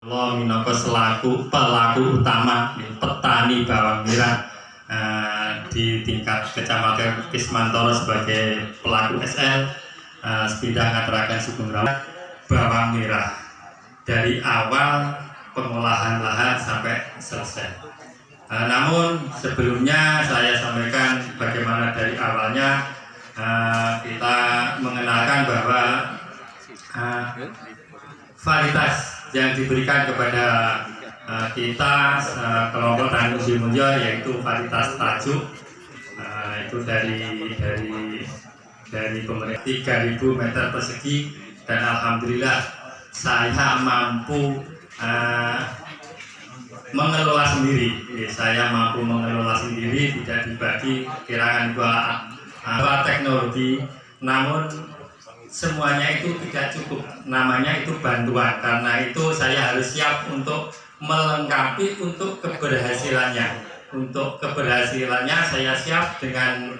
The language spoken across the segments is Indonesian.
Lo minangka selaku pelaku utama petani bawang merah di tingkat Kecamatan Kismantoro sebagai pelaku SL sebidang ngaturaken Sugeng Rawu bawang merah dari awal pengolahan lahan sampai selesai. Namun sebelumnya saya sampaikan bagaimana dari awalnya kita mengenalkan bahwa varietas yang diberikan kepada kita kelompok Tani Musi Mulyo yaitu varietas tajuk, itu dari pemerintah 3.000 meter persegi, dan alhamdulillah saya mampu mengelola sendiri. Saya mampu mengelola sendiri, tidak dibagi kirangan dua teknologi, namun semuanya itu tidak cukup, namanya itu bantuan. Karena itu saya harus siap untuk melengkapi untuk keberhasilannya. Untuk keberhasilannya saya siap dengan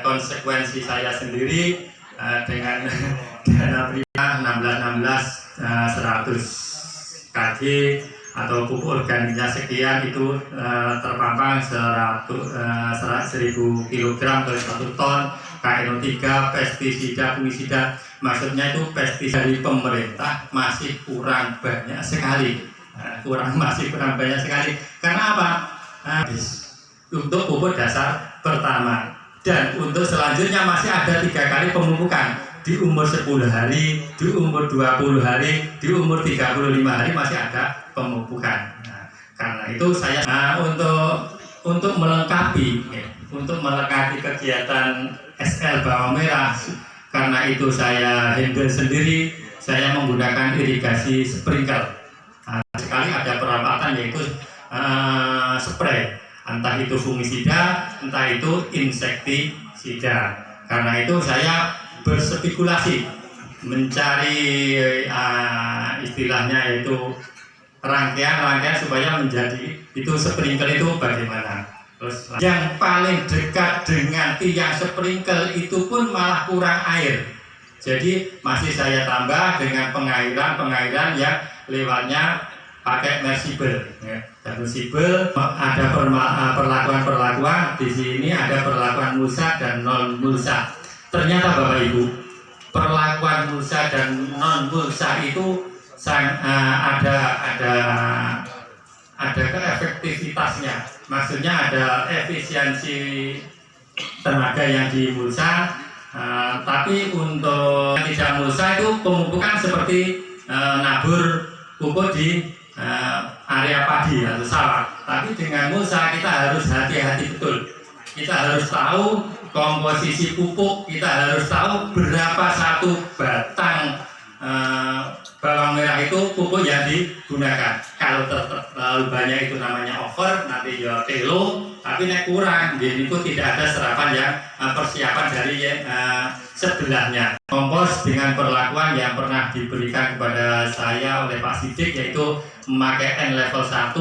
konsekuensi saya sendiri, dengan dana prima 16 100 kg atau pupuk organiknya sekian, itu terpampang 1000 kg ke 1 ton. KNO3, pestisida, fungisida, maksudnya itu pestisida dari pemerintah masih kurang banyak sekali. Masih kurang banyak sekali. Karena apa? Untuk pupuk dasar pertama, dan untuk selanjutnya masih ada 3 kali pemupukan di umur 10 hari, di umur 20 hari, di umur 35 hari masih ada pemupukan. Karena itu saya untuk melengkapi kegiatan SL bawang merah, karena itu saya handle sendiri. Saya menggunakan irigasi sprinkle. Sekali ada perawatan yaitu spray, entah itu fungisida, entah itu insektisida. Karena itu saya berspekulasi mencari istilahnya yaitu rangkaian supaya menjadi itu sprinkle itu bagaimana. Terus yang paling dekat dengan tiang sprinkle itu pun malah kurang air. Jadi masih saya tambah dengan pengairan yang lewatnya pakai mersible. Dan mersible ada perlakuan di sini, ada perlakuan mulsa dan non mulsa. Ternyata Bapak Ibu, perlakuan mulsa dan non mulsa itu ada keefektivitasnya. Maksudnya ada efisiensi tenaga yang di mulsa, tapi untuk tidak mulsa itu pemupukan seperti nabur pupuk di area padi atau sawah. Tapi dengan mulsa kita harus hati-hati betul. Kita harus tahu komposisi pupuk, kita harus tahu berapa satu batang bawang merah itu pupuk yang digunakan. Kalau terlalu banyak itu namanya over, nanti ya telo, tapi nek kurang, jadi itu tidak ada serapan yang persiapan dari sebelahnya. Kompos dengan perlakuan yang pernah diberikan kepada saya oleh Pak Sidik, yaitu memakai N level 1,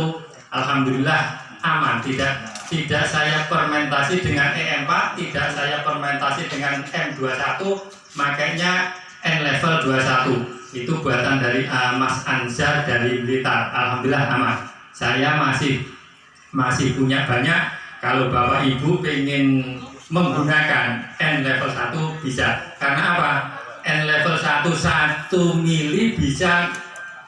alhamdulillah aman. Tidak saya fermentasi dengan EM4, tidak saya fermentasi dengan M21, makanya N level 21. Itu buatan dari Mas Anzar dari Blitar. Alhamdulillah aman. Saya masih punya banyak. Kalau Bapak Ibu ingin menggunakan N level 1 bisa. Karena apa? N level 1 mili bisa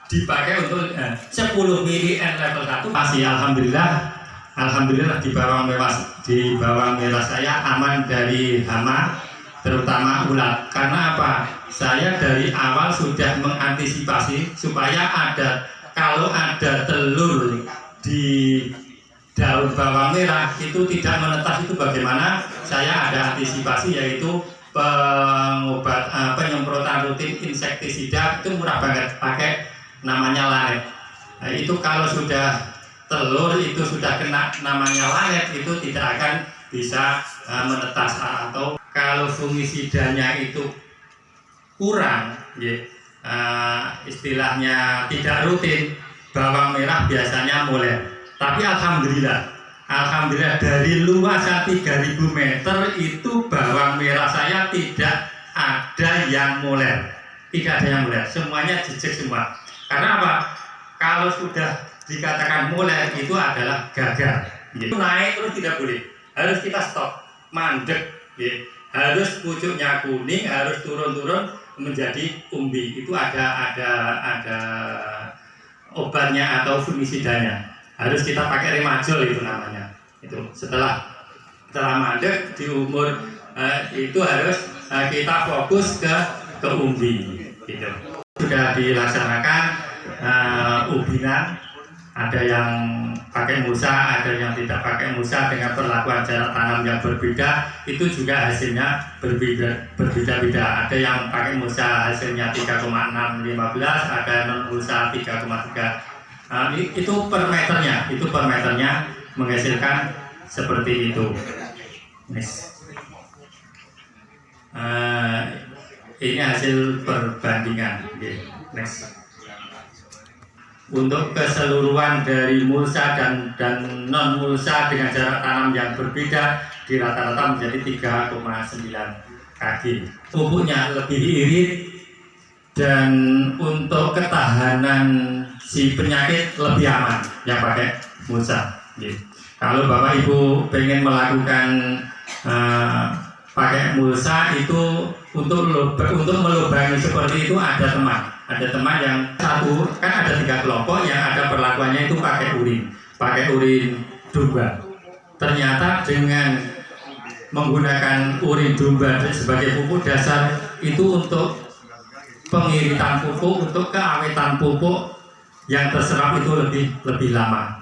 dipakai untuk 10 mili N level 1 masih. Alhamdulillah di bawang merah saya aman dari hama, terutama ulat. Karena apa? Saya dari awal sudah mengantisipasi supaya kalau ada telur di daun bawang merah itu tidak menetas. Itu bagaimana? Saya ada antisipasi, yaitu penyemprotan rutin insektisida. Itu murah banget, pakai namanya lanet. Nah, itu kalau sudah telur itu sudah kena namanya lanet, itu tidak akan bisa menetas. Atau kalau fungisidanya itu kurang, istilahnya tidak rutin, bawang merah biasanya moler. Tapi alhamdulillah dari luasan 3.000 meter itu bawang merah saya tidak ada yang moler, semuanya jejak semua. Karena apa? Kalau sudah dikatakan moler itu adalah gagal. Gitu. Naik terus tidak boleh, harus kita stop, mandek. Gitu. Harus pucuknya kuning, harus turun-turun menjadi umbi. Itu ada obatnya atau fungisidanya. Harus kita pakai remajol itu namanya. Itu setelah mandek di umur itu harus kita fokus ke umbi. Gitu. Sudah dilaksanakan ubinan, ada yang pakai mulsa, ada yang tidak pakai mulsa dengan perlakuan jarak tanam yang berbeda, itu juga hasilnya berbeda-beda. Ada yang pakai mulsa hasilnya 3,615, ada non mulsa 3,3. Itu per meternya menghasilkan seperti itu. Ini hasil perbandingan. Next. Untuk keseluruhan dari mulsa dan non mulsa dengan jarak tanam yang berbeda di rata-rata menjadi 3,9 kg. Pupuknya lebih irit dan untuk ketahanan si penyakit lebih aman yang pakai mulsa. Kalau Bapak Ibu pengen melakukan pakai mulsa itu untuk melubangi seperti itu, ada teman yang satu, kan ada 3 kelompok yang ada perlakuannya itu pakai urin domba. Ternyata dengan menggunakan urin domba sebagai pupuk dasar itu untuk pengiritan pupuk, untuk keawetan pupuk yang terserap itu lebih lama.